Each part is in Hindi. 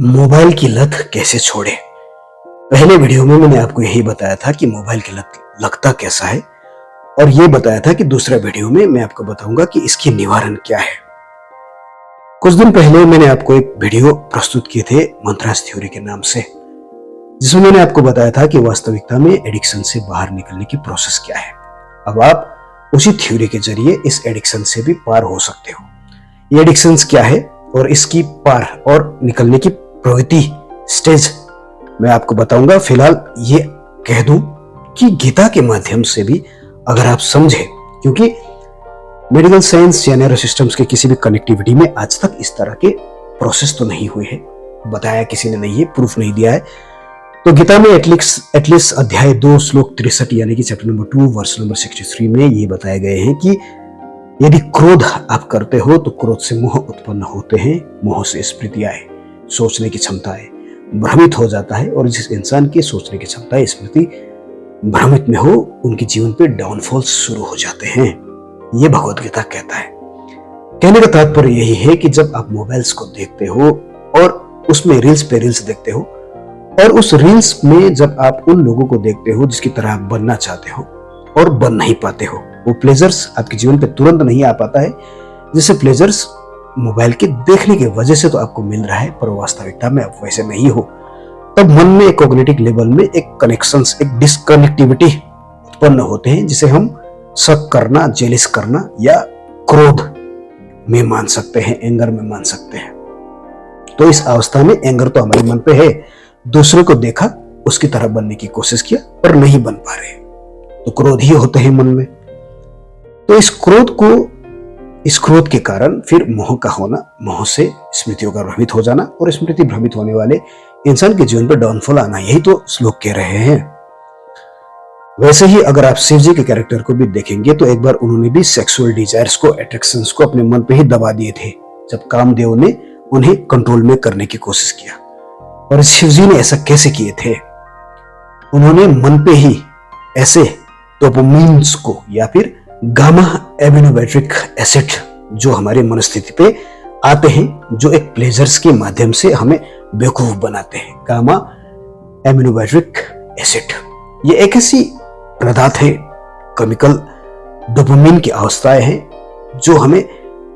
मोबाइल की लत कैसे छोड़े। पहले वीडियो में मैंने आपको यही बताया था कि मोबाइल की लत लगता कैसा है, और ये बताया था कि दूसरा वीडियो में मैं आपको बताऊंगा कि इसकी निवारण क्या है। कुछ दिन पहले मैंने आपको एक वीडियो प्रस्तुत किए थे मंत्रास थ्योरी के नाम से, जिसमें मैंने आपको बताया था कि वास्तविकता में एडिक्शन से बाहर निकलने की प्रोसेस क्या है। अब आप उसी थ्योरी के जरिए इस एडिक्शन से भी पार हो सकते हो। ये एडिक्शन क्या है और इसकी पार और निकलने की प्रवृत्ति स्टेज मैं आपको बताऊंगा। फिलहाल ये कह दूं कि गीता के माध्यम से भी अगर आप समझे, क्योंकि मेडिकल साइंस या न्यूरो सिस्टम्स के किसी भी कनेक्टिविटी में आज तक इस तरह के प्रोसेस तो नहीं हुए हैं, बताया किसी ने नहीं है, प्रूफ नहीं दिया है। तो गीता में एटलीस्ट अध्याय 2 श्लोक 63 यानी कि चैप्टर नंबर 2 वर्स नंबर 63 में ये बताए गए हैं कि यदि क्रोध आप करते हो तो क्रोध से मोह उत्पन्न होते हैं, मोह से स्मृति आए, सोचने की क्षमता है, भ्रमित हो जाता है, और जिस इंसान की सोचने की क्षमता स्मृति भ्रमित में हो उनके जीवन पे डाउनफॉल शुरू हो जाते हैं। ये भगवत गीता कहता है। कहने का तात्पर्य यही है कि जब आप मोबाइल्स को देखते हो और उसमें रील्स पे रील्स देखते हो, और उस रील्स में जब आप उन लोगों को देखते हो जिसकी तरह आप बनना चाहते हो और बन नहीं पाते हो, वो प्लेजर्स आपके जीवन पे तुरंत नहीं आ पाता है। जैसे प्लेजर्स मोबाइल के देखने की वजह से तो आपको मिल रहा है, पर वास्तविकता में आप वैसे नहीं हो। तब मन में एक कॉग्निटिव लेवल में एक कनेक्शंस, एक डिस्कनेक्टिविटी उत्पन्न होते हैं, जिसे हम शक करना, जेलिस करना या क्रोध में मान सकते हैं, एंगर में मान सकते हैं। तो इस अवस्था में एंगर तो हमारे मन पे है, दूसरे को देखा, उसकी तरह बनने की कोशिश किया पर नहीं बन पा रहे, तो क्रोध ही होते हैं मन में। तो इस क्रोध के कारण फिर मोह का होना, मोह से स्मृतियों का भ्रमित हो जाना, और स्मृति भ्रमित होने वाले इंसान के जीवन पर डाउनफॉल आना, यही तो श्लोक कह रहे हैं। वैसे ही अगर आप शिव जी के कैरेक्टर को भी देखेंगे तो एक बार उन्होंने भी सेक्सुअल डिजायर्स को, अट्रैक्शंस को अपने मन पे ही दबा दिए थे, जब कामदेव ने उन्हें कंट्रोल में करने की कोशिश किया। और शिव जी ने ऐसा कैसे किए थे? उन्होंने मन पे ही ऐसे डोपामाइन्स को या फिर गामा एमिनोबैट्रिक एसिड जो हमारे मनस्थिति पे आते हैं, जो एक प्लेजर्स के माध्यम से हमें बेवकूफ बनाते हैं। गामा एमिनोबैट्रिक एसिड ये एक ऐसी पदार्थ है, केमिकल डोपामाइन की अवस्थाएं हैं जो हमें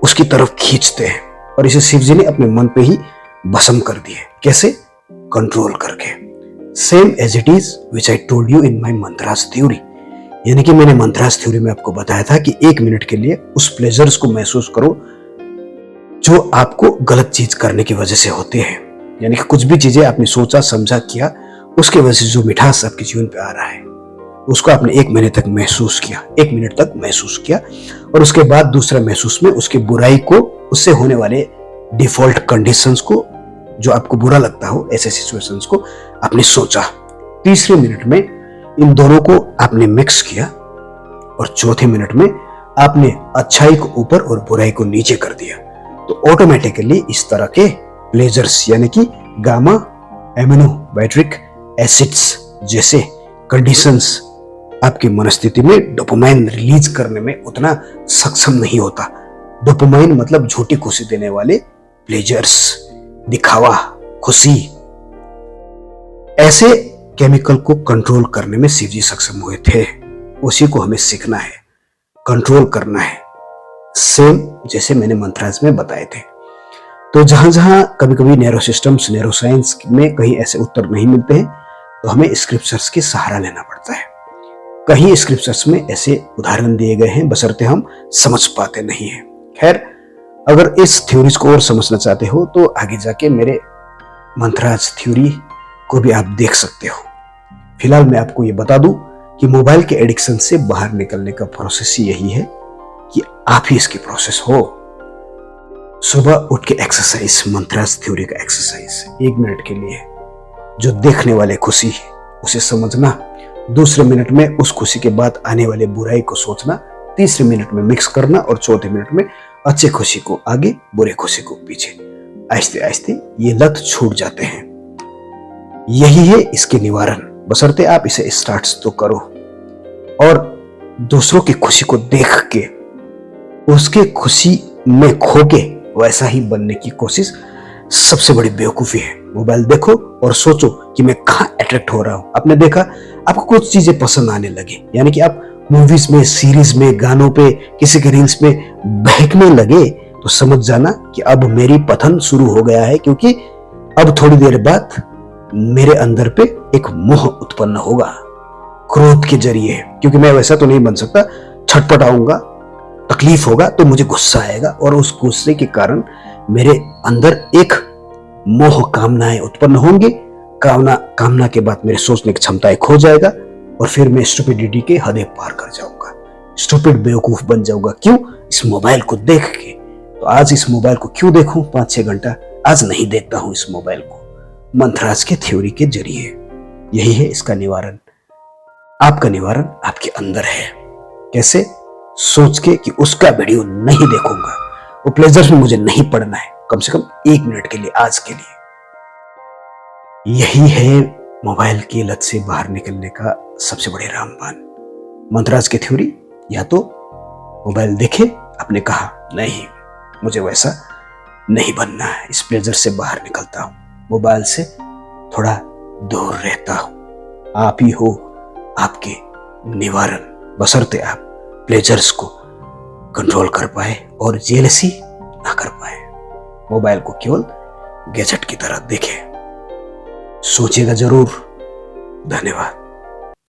उसकी तरफ खींचते हैं, और इसे शिव जी ने अपने मन पे ही भस्म कर दिए। कैसे? कंट्रोल करके। Same as it is which I told you in my mantras theory, यानी कि मैंने मंत्रास थ्योरी में आपको बताया था कि 1 मिनट के लिए उस प्लेजर्स को महसूस करो जो आपको गलत चीज करने की वजह से होते हैं। यानी कि कुछ भी चीजें आपने सोचा, समझा, किया, उसके वजह से जो मिठास आपके जीवन पे आ रहा है, उसको आपने 1 महीने तक महसूस किया, 1 मिनट तक महसूस किया, और उसके बाद दूसरा महसूस में उसके बुराई को, उससे होने वाले डिफॉल्ट कंडीशंस को, जो आपको बुरा लगता हो, ऐसे सिचुएशंस को आपने सोचा। तीसरे मिनट में इन दोनों को आपने मिक्स किया, और चौथे मिनट में आपने अच्छाई को ऊपर और बुराई को नीचे कर दिया। तो ऑटोमेटिकली इस तरह के प्लेजर्स यानी कि गामा एमिनोबैट्रिक एसिड्स जैसे कंडीशंस आपकी मनस्थिति में डोपामाइन रिलीज करने में उतना सक्षम नहीं होता। डोपामाइन मतलब झूठी खुशी देने वाले प्लेजर्स, दिखावा, खुशी, ऐसे केमिकल को कंट्रोल करने में शिवजी सक्षम हुए थे। उसी को हमें सीखना है, कंट्रोल करना है, सेम जैसे मैंने मंत्रास में बताए थे। तो जहां जहां कभी कभी न्यूरो सिस्टम्स, न्यूरो साइंस में कहीं ऐसे उत्तर नहीं मिलते हैं, तो हमें स्क्रिप्चर्स की सहारा लेना पड़ता है। कहीं स्क्रिप्चर्स में ऐसे उदाहरण दिए गए हैं, बशर्ते हम समझ पाते नहीं हैं। खैर, अगर इस थ्योरीज को और समझना चाहते हो तो आगे जाके मेरे मंत्रास थ्योरी को भी आप देख सकते हो। फिलहाल मैं आपको ये बता दूं कि मोबाइल के एडिक्शन से बाहर निकलने का प्रोसेस ही यही है कि आप ही इसकी प्रोसेस हो। सुबह उठ के एक्सरसाइज, मंत्रास थ्योरी का एक्सरसाइज 1 मिनट के लिए, जो देखने वाले खुशी है उसे समझना, दूसरे मिनट में उस खुशी के बाद आने वाले बुराई को सोचना, तीसरे मिनट में मिक्स करना, और चौथे मिनट में अच्छे खुशी को आगे, बुरे खुशी को पीछे। आहिस्ते आहिस्ते ये लत छूट जाते हैं। यही है इसके निवारण, बशर्ते आप इसे स्टार्ट तो करो, और दूसरों की खुशी को देख के उसके खुशी में खो के वैसा ही बनने की कोशिश सबसे बड़ी बेवकूफी है। मोबाइल देखो और सोचो कि मैं कहाँ अट्रैक्ट हो रहा हूँ। आपने देखा, आपको कुछ चीजें पसंद आने लगे, यानी कि आप मूवीज में, सीरीज में, गानों पे, किसी के रील्स में बहकने लगे, तो समझ जाना कि अब मेरी पतन शुरू हो गया है, क्योंकि अब थोड़ी देर बाद मेरे अंदर पे एक मोह उत्पन्न होगा क्रोध के जरिए, क्योंकि मैं वैसा तो नहीं बन सकता। छटपटाऊंगा, तकलीफ होगा तो मुझे गुस्सा आएगा, और उस गुस्से के कारण मेरे अंदर एक मोह कामनाएं उत्पन्न होंगी। कामना के बाद मेरे सोचने की क्षमताएं खो जाएगा, और फिर मैं स्टुपिडिटी के हदें पार कर जाऊंगा, स्टुपिड बेवकूफ बन जाऊंगा। क्यों? इस मोबाइल को देख के। तो आज इस मोबाइल को क्यों देखूं 5-6 घंटा? आज नहीं देखता हूं इस मोबाइल को, मंथराज के थ्योरी के जरिए। यही है इसका निवारण। आपका निवारण आपके अंदर है। कैसे? सोच के कि उसका वीडियो नहीं देखूंगा, वो प्लेजर्स में मुझे नहीं पढ़ना है, कम से कम 1 मिनट के लिए, आज के लिए। यही है मोबाइल की लत से बाहर निकलने का सबसे बड़े रामबाण। मंथराज की थ्योरी, या तो मोबाइल देखे, आपने कहा नहीं मुझे वैसा नहीं बनना है, इस प्लेजर से बाहर निकलता हूं, मोबाइल से थोड़ा दूर रहता हूं। आप ही हो आपके निवारण, बशर्ते आप प्लेजर्स को कंट्रोल कर पाए और जेलसी ना कर पाए। मोबाइल को केवल गैजेट की तरह देखें। सोचिएगा जरूर। धन्यवाद।